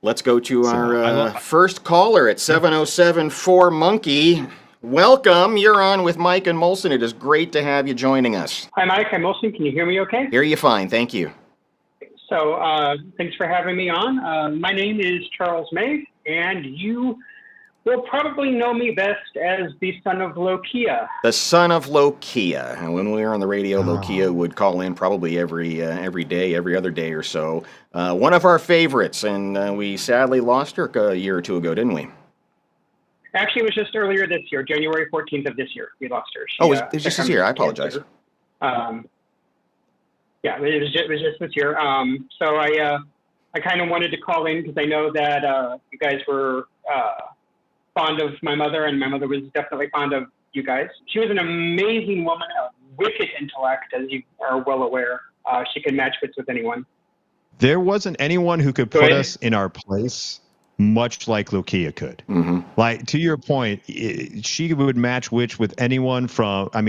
Let's go to our first caller at 707-4-Monkey. Welcome. You're on with Mike and Molson. It is great to have you joining us. Hi, Mike. I'm Molson. Can you hear me okay? Hear you fine. Thank you. So thanks for having me on. My name is Charles May, and you will probably know me best as the son of Lokia. The son of Lokia. And when we were on the radio, Lokia would call in probably every day, every other day or so. One of our favorites, and we sadly lost her a year or two ago, didn't we? Actually, it was just earlier this year, January 14th of this year, we lost her. It was just this year. I apologize. Yeah, it was just this year. So I kind of wanted to call in because I know that you guys were fond of my mother, and my mother was definitely fond of you guys. She was an amazing woman, a wicked intellect, as you are well aware. She could match wits with anyone. There wasn't anyone who could put us in our place much like Lokia could. Mm-hmm. Like, to your point, she would match wits with anyone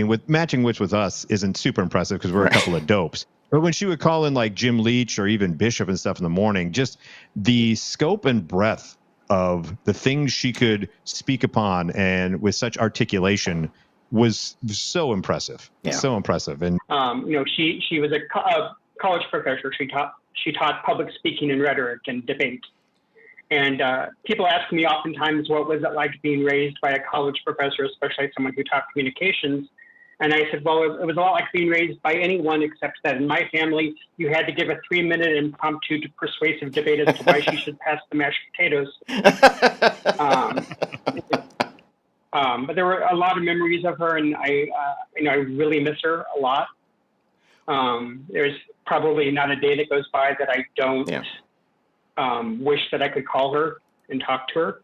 with matching wits with us isn't super impressive because we're a couple of dopes. But when she would call in like Jim Leach or even Bishop and stuff in the morning, just the scope and breadth of the things she could speak upon and with such articulation was so impressive. Yeah. So impressive. And she was a college professor. She taught public speaking and rhetoric and debate. And people ask me oftentimes, what was it like being raised by a college professor, especially someone who taught communications? And I said, well, it was a lot like being raised by anyone, except that in my family, you had to give a 3-minute impromptu persuasive debate as to why she should pass the mashed potatoes. But there were a lot of memories of her, and I really miss her a lot. There's probably not a day that goes by that I don't wish that I could call her and talk to her.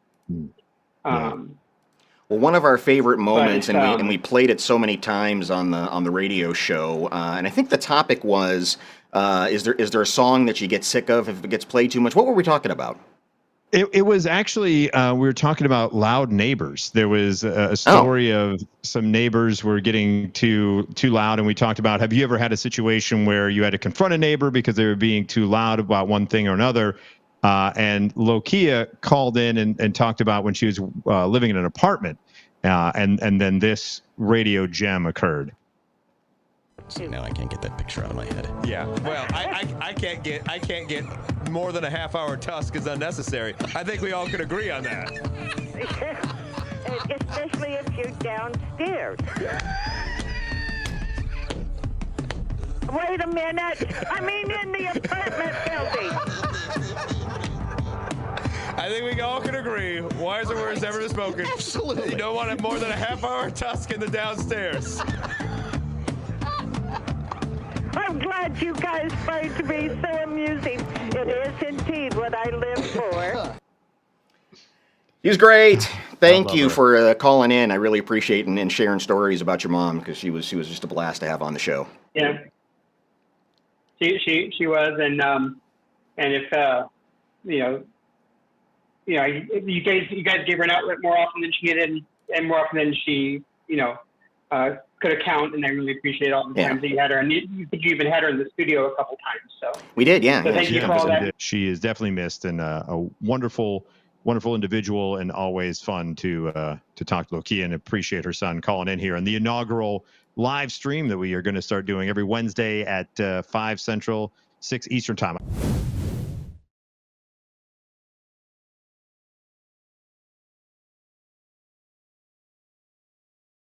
Well, one of our favorite moments, and we played it so many times on the radio show, and I think the topic was, is there a song that you get sick of if it gets played too much? What were we talking about? It was actually, we were talking about loud neighbors. There was a story of some neighbors were getting too loud, and we talked about, have you ever had a situation where you had to confront a neighbor because they were being too loud about one thing or another? And Lokia called in and talked about when she was living in an apartment, and then this radio gem occurred. So now I can't get that picture out of my head. Yeah, well, I can't get more than a half-hour tusk is unnecessary. I think we all can agree on that. Especially if you're downstairs. Wait a minute. I mean, in the apartment building. I think we all can agree. Wiser words ever spoken. Absolutely. You don't want more than a half-hour tusk in the downstairs. I'm glad you guys find me so amusing. It is indeed what I live for. He's great. Thank you for calling in. I really appreciate and sharing stories about your mom, because she was just a blast to have on the show. Yeah, she was, and if you guys gave her an outlet more often than she needed, and more often than she could account, and I really appreciate all the times that you had her, and you even had her in the studio a couple times. So we did, yeah. So thank you for all that. She is definitely missed, and a wonderful individual, and always fun to talk to Lokia and appreciate her son calling in here on the inaugural live stream that we are going to start doing every Wednesday at 5 Central, 6 Eastern time.